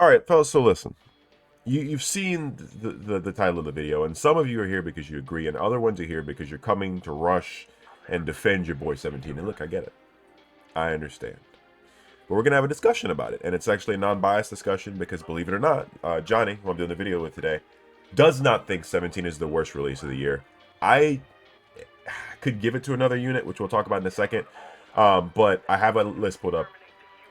All right, fellas. So listen, you've seen the title of the video, and some of you are here because you agree, and other ones are here because you're coming to rush and defend your boy 17. And look, I get it. I understand. But we're gonna have a discussion about it, and it's actually a non-biased discussion because, believe it or not, Johnny, who I'm doing the video with today, does not think 17 is the worst release of the year. I could give it to another unit, which we'll talk about in a second. But I have a list pulled up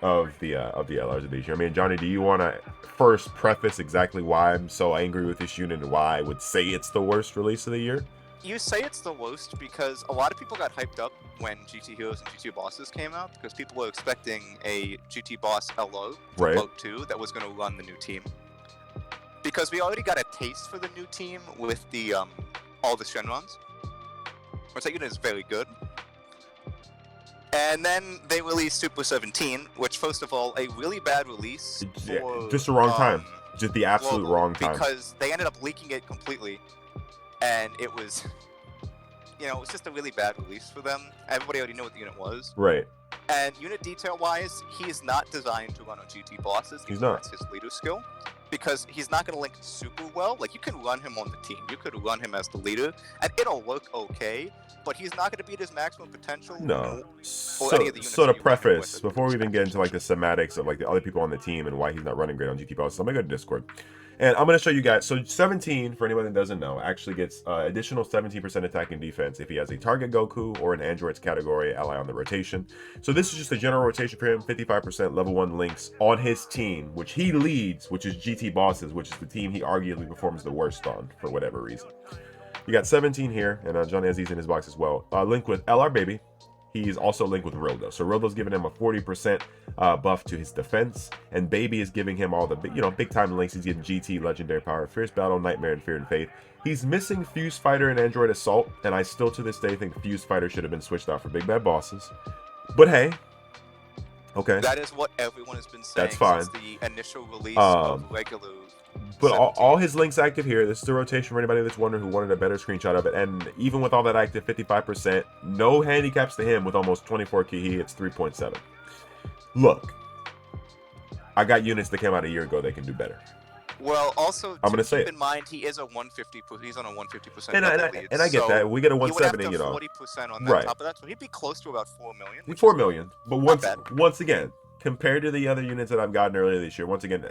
of the LRs of these year. I mean, Johnny, do you want to first preface exactly why I'm so angry with this unit and why I would say it's the worst release of the year? You say it's the worst because a lot of people got hyped up when GT Heroes and GT Bosses came out because people were expecting a GT Boss LO from Right. Vote 2 that was going to run the new team. Because we already got a taste for the new team with the all the Shenrons, which that unit is very good. And then they released Super 17, which, first of all, a really bad release for, Just the wrong time. Just the absolute global, wrong time. because they ended up leaking it completely, and it was, it was just a really bad release for them. Everybody already knew what the unit was. Right. And unit detail-wise, he is not designed to run on GT bosses. He's not. That's his leader skill. Because he's not going to link super well. Like, you can run him on the team. You could run him as the leader, and it'll work okay. But he's not going to be at his maximum potential. No. For any of the units So to that you run him preface, with. before we even get into like the semantics of like the other people on the team and why he's not running great on GT bosses, I'm gonna go to Discord. And I'm going to show you guys. So 17, for anyone that doesn't know, actually gets additional 17% attack and defense if he has a target Goku or an android's category ally on the rotation. So this is just a general rotation for him, 55% level 1 links on his team, which he leads, which is GT Bosses, which is the team he arguably performs the worst on for whatever reason. You got 17 here, and Johnny has these in his box as well. Linked with LR Baby. He's also linked with Rildo. So Rildo's giving him a 40% buff to his defense, and Baby is giving him all the big time links. He's getting GT, Legendary Power, Fierce Battle, Nightmare, and Fear and Faith. He's missing Fuse Fighter and Android Assault, and I still to this day think Fuse Fighter should have been switched out for Big Bad Bosses. But hey, okay. That is what everyone has been saying That's fine. since the initial release of regular. But all his links active here. This is the rotation for anybody that's wondering who wanted a better screenshot of it. And even with all that active, 55%, no handicaps to him with almost 24 key. He hits 3.7. Look, I got units that came out a year ago that can do better. Well, also, I'm gonna say keep in mind he is a 150. He's on a 150%. And I get that. We get a 170, you you know. 40% on that Right. top of that, so he'd be close to about 4 million. 4 million. But bad. once again, compared to the other units that I've gotten earlier this year, once again,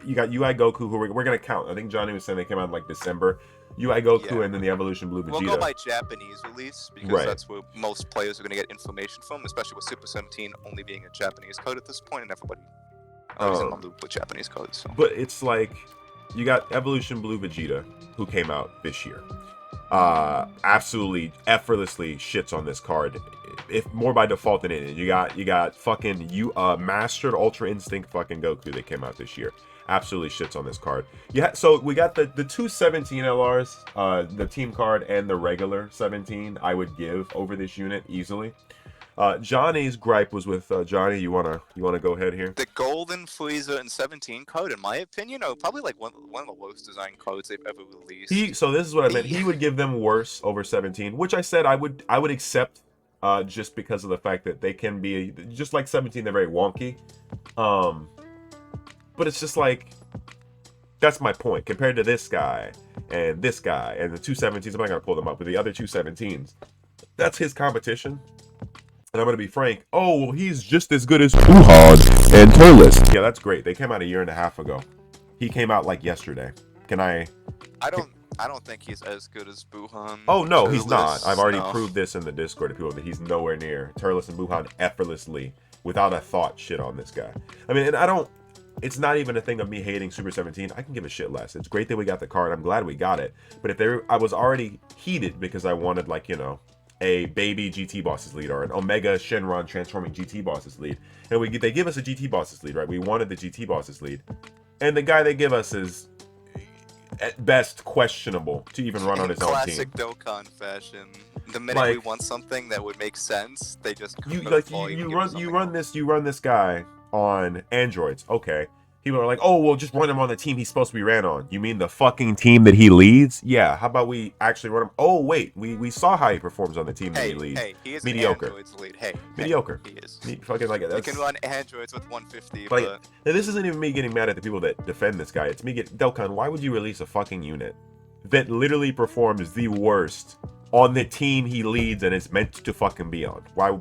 you got UI Goku, who we're going to count. I think Johnny was saying they came out in like December. UI Goku Yeah. and then the Evolution Blue Vegeta. We'll go by Japanese release because Right. that's where most players are going to get information from, especially with Super 17 only being a Japanese code at this point, and everybody is in the loop with Japanese codes. So. But it's like you got Evolution Blue Vegeta, who came out this year. Absolutely effortlessly shits on this card, if more by default than anything. You got fucking Mastered Ultra Instinct fucking Goku that came out this year. Absolutely shits on this card. Yeah, so we got the two 17 LRs, the team card and the regular 17. I would give over this unit easily. Johnny's gripe was with Johnny. You wanna go ahead here? The Golden Frieza and 17 code, in my opinion, are probably like one of the worst designed codes they've ever released. So this is what I meant. He would give them worse over 17, which I said I would accept, just because of the fact that they can be just like 17. They're very wonky, but it's just like that's my point compared to this guy and the two 17s. I'm not gonna pull them up, but the other two 17s, that's his competition. And I'm going to be frank. Oh, well, he's just as good as Wuhan and Turles. Yeah, that's great. They came out a year and a half ago. He came out like yesterday. I don't think he's as good as Buhan. Oh, no, he's Turles, not. I've already no. proved this in the Discord to people that he's nowhere near. Turles and Wuhan effortlessly, without a thought, shit on this guy. I mean, and it's not even a thing of me hating Super 17. I can give a shit less. It's great that we got the card. I'm glad we got it. But I was already heated because I wanted, like, a baby GT Bosses lead or an Omega Shenron transforming GT Bosses lead. And they give us a GT Bosses lead, right? We wanted the GT Bosses lead. And the guy they give us is, at best, questionable to even run on his own team. Classic Dokkan fashion. The minute we want something that would make sense, they just you run this guy on androids. Okay. People are like, oh, well, just run him on the team he's supposed to be ran on. You mean the fucking team that he leads? Yeah, how about we actually run him? Oh, wait, we saw how he performs on the team that he leads. Hey, he is Mediocre. an android's lead. Hey, mediocre. He is. Fucking like You can run androids with 150, like, but... And this isn't even me getting mad at the people that defend this guy. It's me getting... Dokkan, why would you release a fucking unit that literally performs the worst on the team he leads and is meant to fucking be on? Why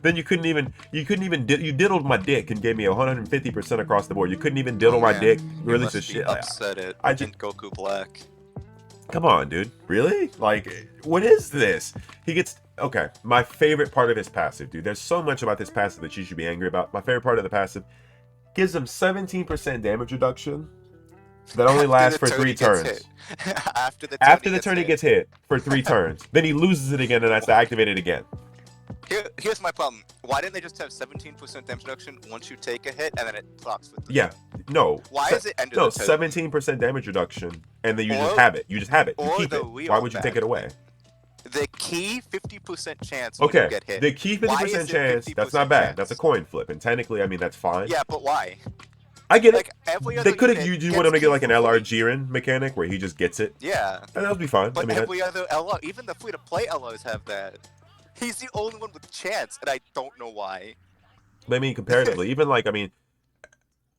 then you diddled my dick and gave me 150% across the board. You couldn't even diddle my dick, release a shit. Upset it. I just Goku Black. Come on, dude. Really? Like, what is this? He gets... Okay, my favorite part of his passive, dude. There's so much about this passive that you should be angry about. My favorite part of the passive gives him 17% damage reduction that only lasts for 3 turns. After the turn he gets hit for 3 turns. Then he loses it again and has to activate it again. Here's my problem. Why didn't they just have 17% damage reduction once you take a hit and then it procs with the... Yeah, no. Why is it ended? No, 17% damage reduction and then you just have it. You just have it. You keep it. Why would you take it away? The key 50% chance when you get hit. The key 50% chance, that's not bad. That's a coin flip. And technically, I mean, that's fine. Yeah, but why? I get like, it. They could have used you want him to get like an LR Jiren mechanic where he just gets it. Yeah. And that would be fine. But I mean, every other LR, even the free-to-play LRs have that. He's the only one with chance, and I don't know why. I mean, comparatively, even like, I mean,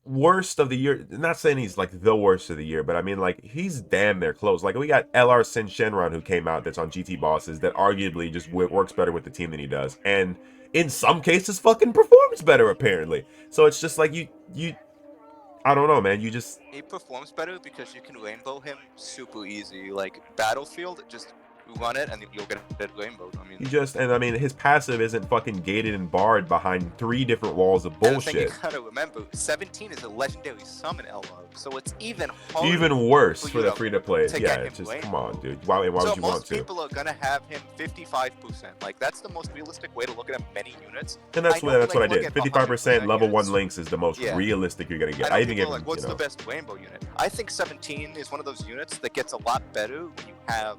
worst of the year, not saying he's like the worst of the year, but I mean, like, he's damn near close. Like, we got LR Sin Shenron who came out that's on GT Bosses that arguably just works better with the team than he does. And in some cases, fucking performs better, apparently. So it's just like, I don't know, man. You just... He performs better because you can rainbow him super easy. Like, Battlefield, just... run it and you'll get a dead rainbow. I mean, and I mean, his passive isn't fucking gated and barred behind 3 different walls of bullshit. And the thing you gotta remember, 17 is a legendary summon LR, so it's even harder. Even worse for the free-to-play. Yeah, it's just rainbow. Come on, dude. Why would you want to? Most people are gonna have him 55%. Like, that's the most realistic way to look at him. Many units. And that's what I did. 55% level 1 links is the most realistic you're gonna get. I even get. Like, what's the best rainbow unit? I think 17 is one of those units that gets a lot better when you have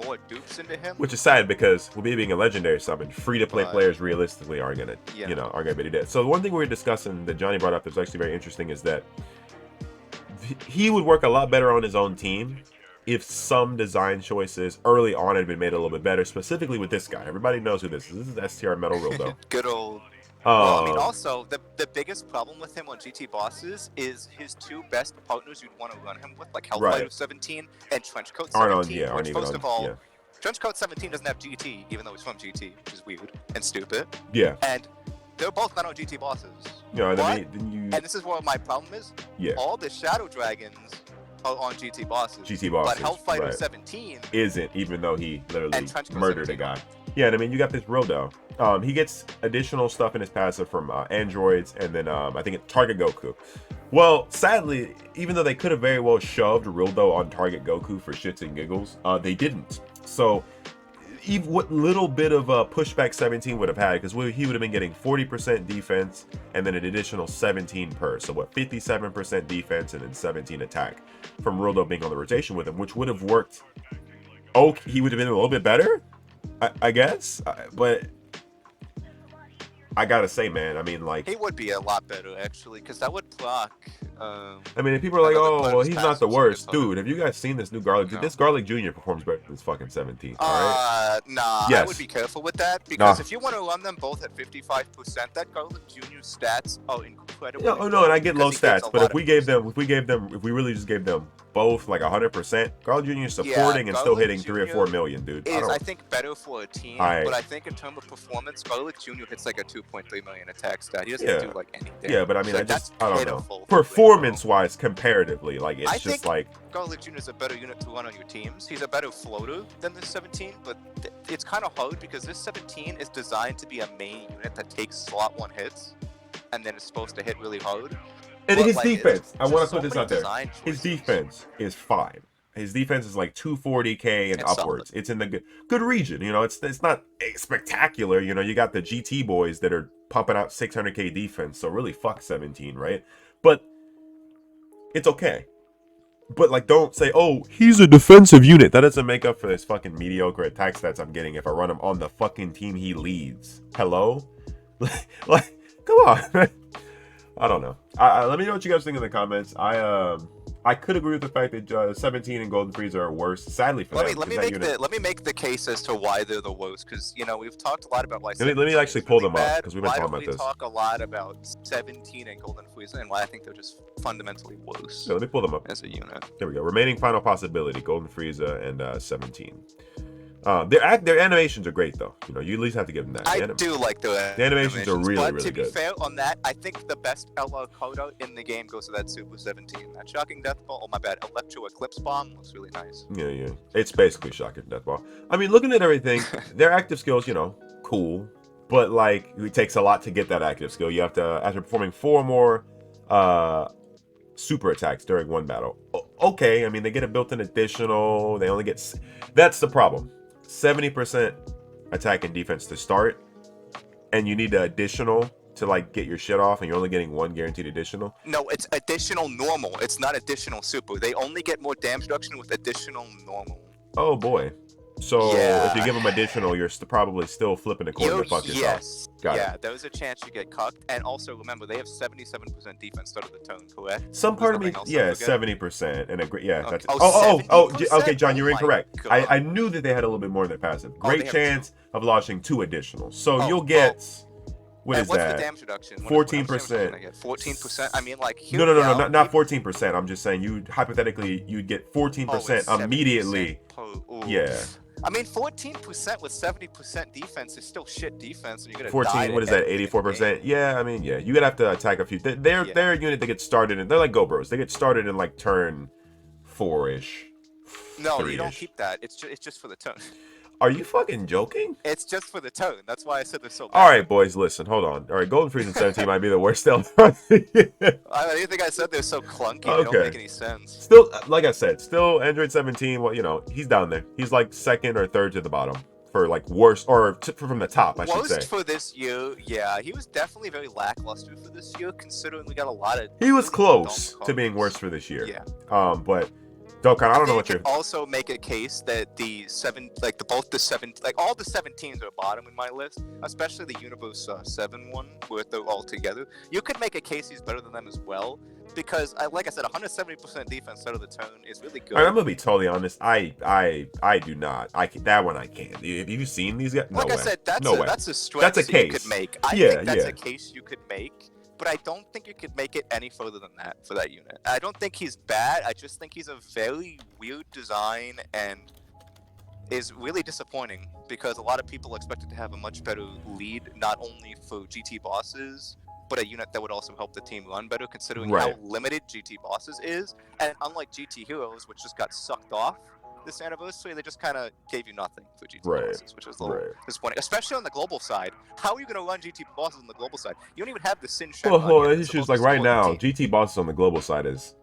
more dupes into him, which is sad because with me being a legendary summon, free-to-play players realistically aren't gonna, aren't gonna be dead. So the one thing we were discussing that Johnny brought up that's actually very interesting is that he would work a lot better on his own team if some design choices early on had been made a little bit better. Specifically with this guy, everybody knows who this is. This is STR Metal Rildo. Good old. Well, I mean, also, the biggest problem with him on GT Bosses is his 2 best partners you'd want to run him with, like Hellfighter 17 and Trenchcoat 17. Which, first of all, Trenchcoat 17 doesn't have GT, even though he's from GT, which is weird and stupid. Yeah. And they're both not on GT Bosses. No, and this is where my problem is. Yeah. All the Shadow Dragons are on GT Bosses. GT Bosses. But Hellfighter 17 isn't, even though he literally murdered a guy. Yeah, and I mean, you got this Rildo. He gets additional stuff in his passive from androids, and then I think it's Target Goku. Well, sadly, even though they could have very well shoved Rildo on Target Goku for shits and giggles, they didn't. So, even what little bit of pushback 17 would have had, because he would have been getting 40% defense and then an additional 17 per. So what, 57% defense and then 17 attack from Rildo being on the rotation with him, which would have worked. Oh, he would have been a little bit better, I guess, but I gotta say, man, I mean, like, he would be a lot better actually, because that would proc. I mean, if people are like, oh, well, he's not the worst, dude. Have you guys seen this new Garlic? No. This Garlic Jr. performs better than this fucking 17. All right? Nah. Yes. I would be careful with that because if you want to run them both at 55%, that Garlic Jr. stats are incredible. Yeah, no, and I get low stats, but if we really just gave them both like 100%, Garlic Jr. is supporting and still hitting 3 or 4 million, dude. I think better for a team, but I think in terms of performance, Garlic Jr. hits like a 2.3 million attack stat. He doesn't do like anything. Yeah, but I mean, so I don't know. Performance-wise, comparatively, like it's just like Garlic Jr. is a better unit to run on your teams. He's a better floater than this 17, but it's kind of hard because this 17 is designed to be a main unit that takes slot 1 hits, and then it's supposed to hit really hard. And his defense, I want to put this out there. His defense is 5. His defense is like 240k and upwards. Solid. It's in the good region. You know, it's not spectacular. You know, you got the GT boys that are pumping out 600k defense. So really, fuck 17, right? But it's okay. But like, don't say, oh, he's a defensive unit. That doesn't make up for this fucking mediocre attack stats I'm getting if I run him on the fucking team he leads. Hello? Like, come on, man. I don't know. Let me know what you guys think in the comments. I could agree with the fact that 17 and Golden Frieza are worse. Sadly for them. Let me make the case as to why they're the worst, because you know we've talked a lot about why. Let me actually pull them up because we've been talking about this. Why don't we talk a lot about 17 and Golden Frieza and why I think they're just fundamentally worse? Yeah, let me pull them up as a unit. There we go. Remaining final possibility: Golden Frieza and 17. Their animations are great though. You know, you at least have to give them that. I do like the animations are really but really to be good. fair on that, I think the best LR codeout in the game goes to that Super 17. That Shocking Death Ball, oh my bad, Electro Eclipse Bomb looks really nice. Yeah. It's basically Shocking Death Ball. I mean, looking at everything, their active skills, you know, cool. But like, it takes a lot to get that active skill. You have to, after performing 4 more super attacks during one battle. Okay, I mean, they get a built-in additional. They only get... That's the problem. 70% attack and defense to start, and you need the additional to like get your shit off, and you're only getting 1 guaranteed additional. No, it's additional normal. It's not additional super. They only get more damage reduction with additional normal. Oh boy. So if you give them additional, you're probably still flipping a coin to fuck yourself. Yes. Got it. There's a chance you get cucked. And also remember, they have 77% defense start of the turn, correct? Some part of me, 70%, and agree. Yeah, that's it. Okay, John, you're incorrect. God. I knew that they had a little bit more than passive. Great chance of launching 2 additionals. So you'll get. What's that? The damage reduction? 14%. 14%. I mean, like no, not 14%. I'm just saying you hypothetically you'd get 14% immediately. Yeah. I mean, 14% with 70% defense is still shit defense, and you're gonna 14. What is that? 84%. Yeah, I mean, you're gonna have to attack a few. They're a unit that gets started, and they're like Go Bros. They get started in like turn 4-ish. No, 3-ish. you don't keep that. It's just for the turn. Are you fucking joking? It's just for the tone. That's why I said they're so bad. All right, boys, listen, hold on. All right, Golden Frieza 17 might be the worst stealth. I don't think I said they're so clunky. They don't make any sense. Still, like I said, still Android 17. Well, you know, he's down there. He's like 2nd or 3rd to the bottom for like worst, or from the top, I should say. Worst for this year, yeah. He was definitely very lackluster for this year, considering we got a lot of. He was close to being worse for this year. Yeah. But. Dokkan, I don't know what you're. Also make a case that all the 17s are bottom in my list, especially the Universe 7 one, where they're all together. You could make a case he's better than them as well, because like I said, 170% defense out of the turn is really good. Right, I'm gonna be totally honest. I do not. That one I can't. Have you seen these guys? No like way. I said, that's a stretch that's a case you could make. I think that's a case you could make. But I don't think you could make it any further than that for that unit. I don't think he's bad. I just think he's a very weird design and is really disappointing because a lot of people expected to have a much better lead, not only for GT bosses, but a unit that would also help the team run better, considering how limited GT bosses is. And unlike GT Heroes, which just got sucked off this anniversary, they just kind of gave you nothing for GT bosses, which was a little disappointing, especially on the global side. How are you going to run GT bosses on the global side? You don't even have the Sin Shen. Well, it's just like right now, GT bosses on the global side is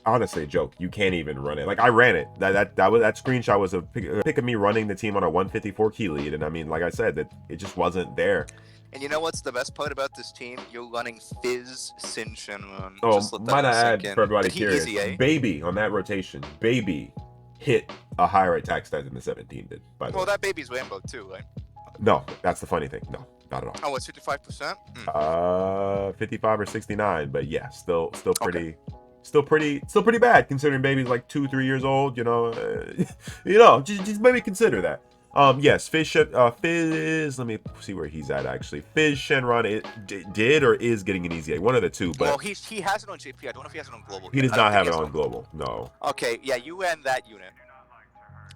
honestly a joke. You can't even run it. Like I ran it. That screenshot was a pic of me running the team on a 154 key lead, and I mean, like I said, that it just wasn't there. And you know what's the best part about this team? You're running Fizz, Sin Shenron. Oh, might I add for everybody curious, Baby on that rotation, Baby hit a higher attack stat than the 17 did. By the way, that Baby's Rainbow too, right? No, that's the funny thing. No, not at all. Oh, it's 55%. 55 or 69, but yeah, still pretty. Still pretty bad considering Baby's like 2-3 years old. You know, just maybe consider that. Yes, Fizz. Let me see where he's at actually. Fizz Shenron did or is getting an easy A, one of the two. But well, he has it on JP. I don't know if he has it on global. He does not have it on global. No. Okay, yeah, you ran that unit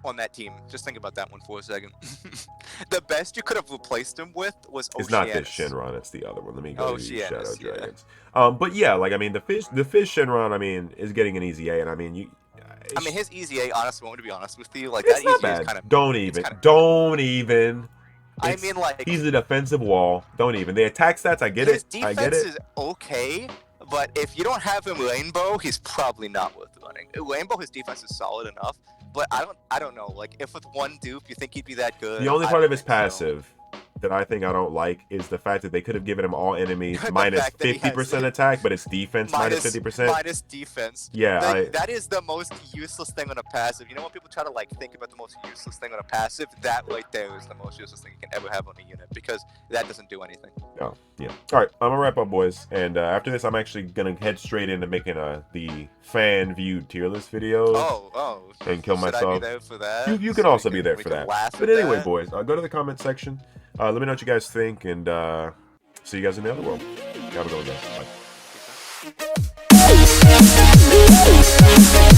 on that team. Just think about that one for a second. The best you could have replaced him with was Oceanus. It's not this Shenron, it's the other one. Let me go to Shadow Dragons. But yeah, like I mean, the Fizz Shenron, I mean, is getting an easy A, and I mean, his easy A, honestly, to be honest with you, like it's that easy bad. is kind of. Don't even. I mean, like he's a defensive wall. Don't even. The attack stats, I get it. His defense is okay, but if you don't have him Rainbow, he's probably not worth running. Rainbow, his defense is solid enough, but I don't know. Like if with one dupe, you think he'd be that good? The only part of his passive that I think I don't like is the fact that they could have given him all enemies minus 50% attack, but it's defense minus 50%. Minus defense. Yeah, that is the most useless thing on a passive. You know when people try to like think about the most useless thing on a passive, that right there is the most useless thing you can ever have on a unit because that doesn't do anything. Oh, yeah. All right, I'm gonna wrap up, boys, and after this, I'm actually gonna head straight into making the fan viewed tier list video. Oh. And kill myself. I be there for that? You can also be there for that. But anyway, boys, go to the comment section. Let me know what you guys think, and see you guys in the other world. Have a good one, guys. Bye.